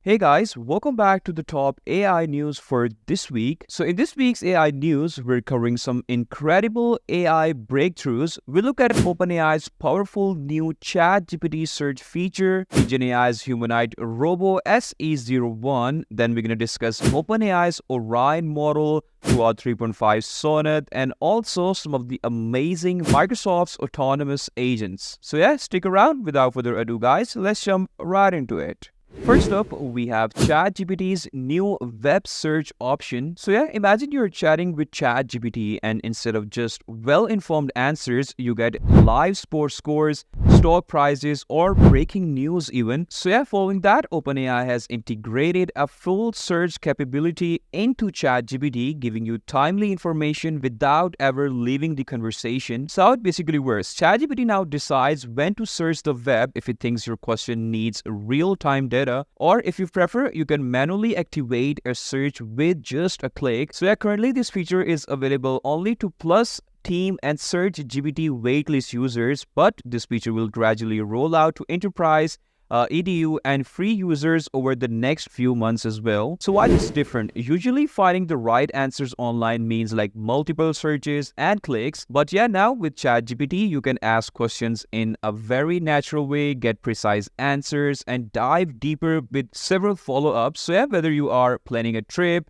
Hey guys, welcome back to the top AI news for this week. So in this week's AI news, we're covering some incredible AI breakthroughs. We look at OpenAI's powerful new ChatGPT Search feature, EngineAI's humanoid robo SE01. Then we're going to discuss OpenAI's Orion model, Claude 3.5 Sonnet, and also some of the amazing Microsoft's autonomous agents. So yeah, stick around. Without further ado guys, let's jump right into it. First up, we have ChatGPT's new web search option. So yeah, imagine you're chatting with ChatGPT and instead of just well-informed answers, you get live sports scores, stock prices, or breaking news even. So yeah, following that, OpenAI has integrated a full search capability into ChatGPT, giving you timely information without ever leaving the conversation. So how it basically works, ChatGPT now decides when to search the web if it thinks your question needs real-time data, or if you prefer, you can manually activate a search with just a click. So yeah, currently this feature is available only to Plus, Team, and Search GPT waitlist users, but this feature will gradually roll out to Enterprise, EDU, and free users over the next few months as well. So why this is different? Usually finding the right answers online means like multiple searches and clicks, but yeah, now with ChatGPT you can ask questions in a very natural way, get precise answers, and dive deeper with several follow-ups. So yeah, whether you are planning a trip,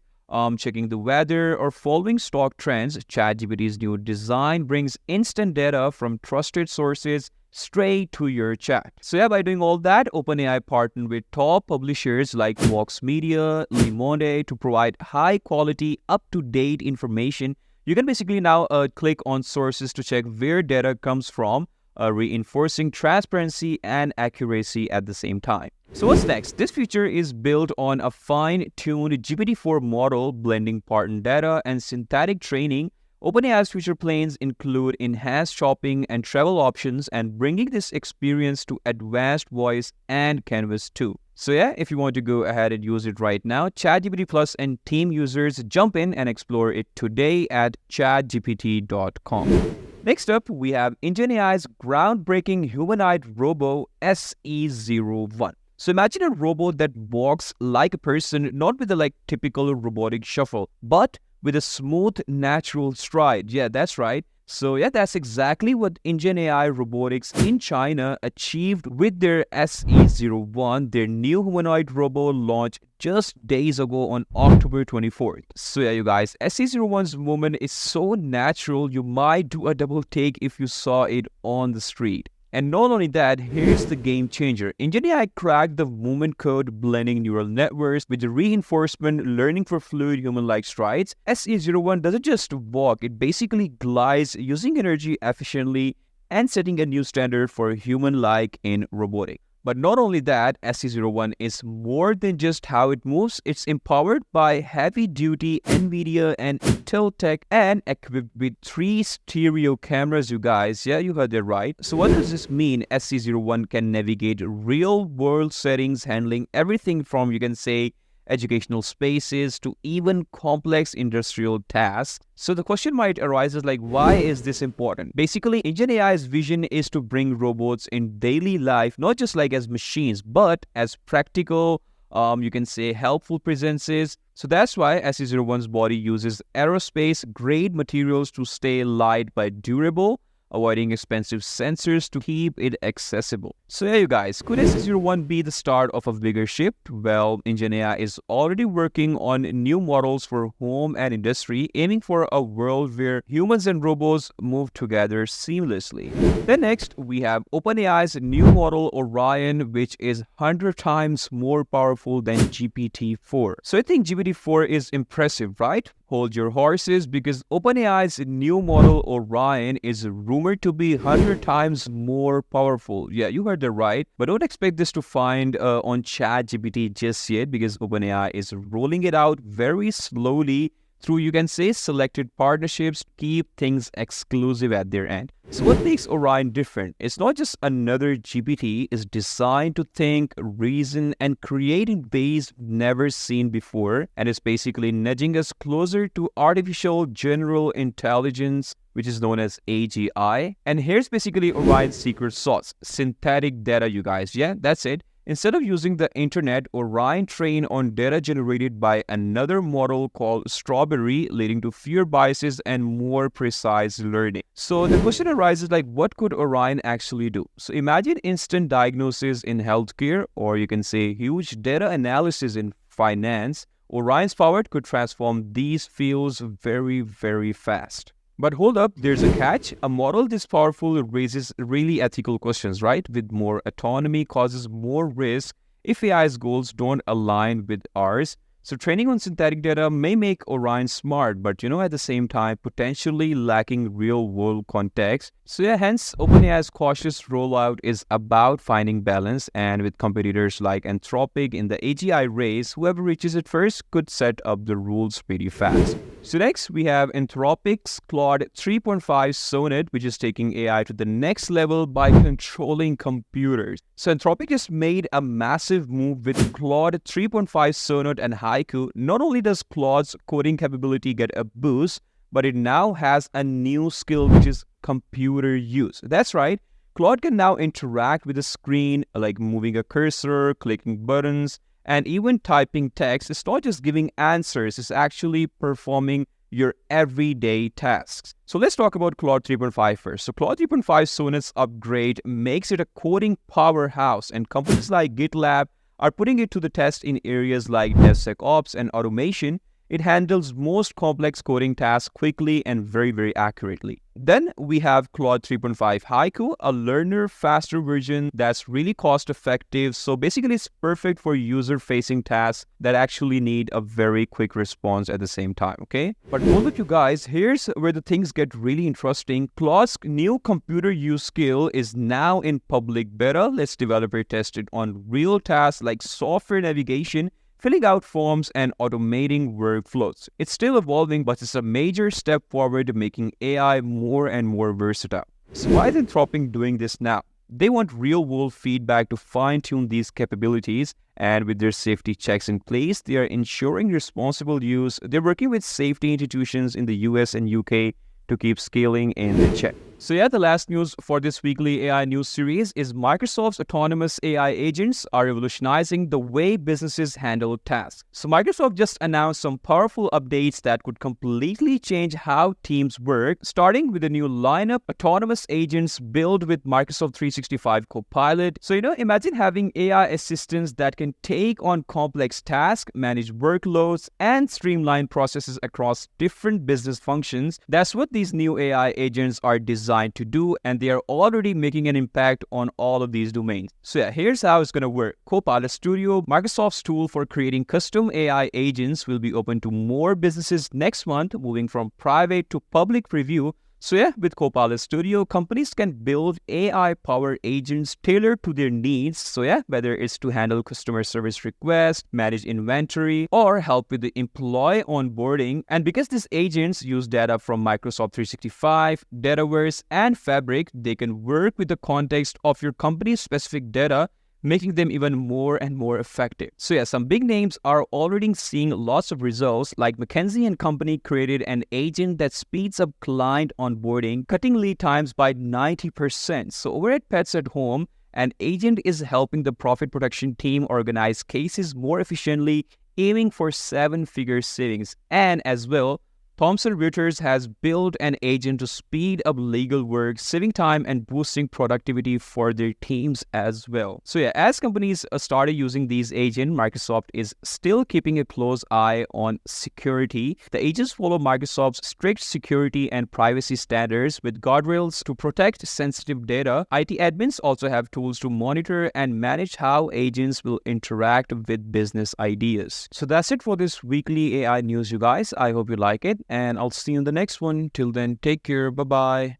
checking the weather, or following stock trends, ChatGPT's new design brings instant data from trusted sources straight to your chat. So yeah, by doing all that, OpenAI partnered with top publishers like Vox Media, Le Monde to provide high quality, up-to-date information. You can basically now click on sources to check where data comes from, reinforcing transparency and accuracy at the same time. So what's next? This feature is built on a fine-tuned GPT-4 model, blending pattern data and synthetic training. OpenAI's future plans include enhanced shopping and travel options and bringing this experience to advanced voice and canvas too. So yeah, if you want to go ahead and use it right now, ChatGPT Plus and Team users jump in and explore it today at chatgpt.com. Next up, we have EngineAI's groundbreaking humanoid robo SE01. So imagine a robot that walks like a person, not with a typical robotic shuffle, but with a smooth, natural stride. Yeah, that's right. So yeah, that's exactly what EngineAI Robotics in China achieved with their SE01, their new humanoid robot launched just days ago on October 24th. So yeah, you guys, SE01's movement is so natural, you might do a double take if you saw it on the street. And not only that, here's the game changer. EngineAI cracked the movement code, blending neural networks with the reinforcement learning for fluid human-like strides. SE01 doesn't just walk, it basically glides, using energy efficiently and setting a new standard for human-like in robotics. But not only that, SE01 is more than just how it moves. It's empowered by heavy-duty NVIDIA and Intel tech and equipped with 3 stereo cameras, you guys. Yeah, you heard that right. So what does this mean? SE01 can navigate real-world settings, handling everything from, you can say, educational spaces to even complex industrial tasks. So the question might arise is why is this important? Basically, EngineAI's vision is to bring robots in daily life, not just as machines, but as practical, you can say helpful presences. So that's why SE01's body uses aerospace-grade materials to stay light but durable, avoiding expensive sensors to keep it accessible. So yeah, you guys, could SE01 be the start of a bigger shift? Well, EngineAI is already working on new models for home and industry, aiming for a world where humans and robots move together seamlessly. Then next, we have OpenAI's new model Orion, which is 100 times more powerful than GPT-4. So I think GPT-4 is impressive, right? Hold your horses, because OpenAI's new model Orion is rumored to be 100 times more powerful. Yeah, you heard that right. But don't expect this to find on ChatGPT just yet, because OpenAI is rolling it out very slowly through, you can say, selected partnerships to keep things exclusive at their end. So what makes Orion different? It's not just another GPT. It's designed to think, reason, and create in ways never seen before. And it's basically nudging us closer to artificial general intelligence, which is known as AGI. And here's basically Orion's secret sauce: synthetic data, you guys. Yeah, that's it. Instead of using the internet, Orion trained on data generated by another model called Strawberry, leading to fewer biases and more precise learning. So the question arises, like, what could Orion actually do? So imagine instant diagnosis in healthcare, or you can say huge data analysis in finance. Orion's power could transform these fields very, very fast. But hold up, there's a catch. A model this powerful raises really ethical questions, right? With more autonomy causes more risk if AI's goals don't align with ours. So training on synthetic data may make Orion smart, but at the same time, potentially lacking real-world context. So yeah, hence OpenAI's cautious rollout is about finding balance, and with competitors like Anthropic in the AGI race, whoever reaches it first could set up the rules pretty fast. So next, we have Anthropic's Claude 3.5 Sonnet, which is taking AI to the next level by controlling computers. So Anthropic just made a massive move with Claude 3.5 Sonnet and Haiku. Not only does Claude's coding capability get a boost, but it now has a new skill, which is computer use. That's right. Claude can now interact with the screen, like moving a cursor, clicking buttons, and even typing text. It's not just giving answers, it's actually performing your everyday tasks. So let's talk about Claude 3.5 first. So Claude 3.5 Sonnet's upgrade makes it a coding powerhouse, and companies like GitLab are putting it to the test in areas like DevSecOps and automation. It handles most complex coding tasks quickly and very, very accurately. Then we have Claude 3.5 Haiku, a learner faster version that's really cost effective. So basically it's perfect for user-facing tasks that actually need a very quick response at the same time, okay? But hold up, you guys, here's where the things get really interesting. Claude's new computer use skill is now in public beta. Let's developer test it on real tasks like software navigation, filling out forms, and automating workflows. It's still evolving, but it's a major step forward, making AI more and more versatile. So why is Anthropic doing this now? They want real-world feedback to fine-tune these capabilities, and with their safety checks in place, they are ensuring responsible use. They're working with safety institutions in the US and UK to keep scaling in the check. So yeah, the last news for this weekly AI news series is Microsoft's autonomous AI agents are revolutionizing the way businesses handle tasks. So Microsoft just announced some powerful updates that could completely change how teams work, starting with a new lineup, autonomous agents built with Microsoft 365 Copilot. So imagine having AI assistants that can take on complex tasks, manage workloads, and streamline processes across different business functions. That's what these new AI agents are designed to do, and they are already making an impact on all of these domains. So yeah, here's how it's going to work. Copilot Studio, Microsoft's tool for creating custom AI agents, will be open to more businesses next month, moving from private to public preview. So yeah, with Copilot Studio, companies can build AI-powered agents tailored to their needs. So yeah, whether it's to handle customer service requests, manage inventory, or help with the employee onboarding. And because these agents use data from Microsoft 365, Dataverse, and Fabric, they can work with the context of your company's specific data, making them even more and more effective. So yeah, some big names are already seeing lots of results, like McKinsey & Company created an agent that speeds up client onboarding, cutting lead times by 90%. So over at Pets at Home, an agent is helping the profit protection team organize cases more efficiently, aiming for 7-figure savings. And as well, Thomson Reuters has built an agent to speed up legal work, saving time and boosting productivity for their teams as well. So yeah, as companies started using these agents, Microsoft is still keeping a close eye on security. The agents follow Microsoft's strict security and privacy standards with guardrails to protect sensitive data. IT admins also have tools to monitor and manage how agents will interact with business ideas. So that's it for this weekly AI news, you guys. I hope you like it, and I'll see you in the next one. Till then, take care. Bye-bye.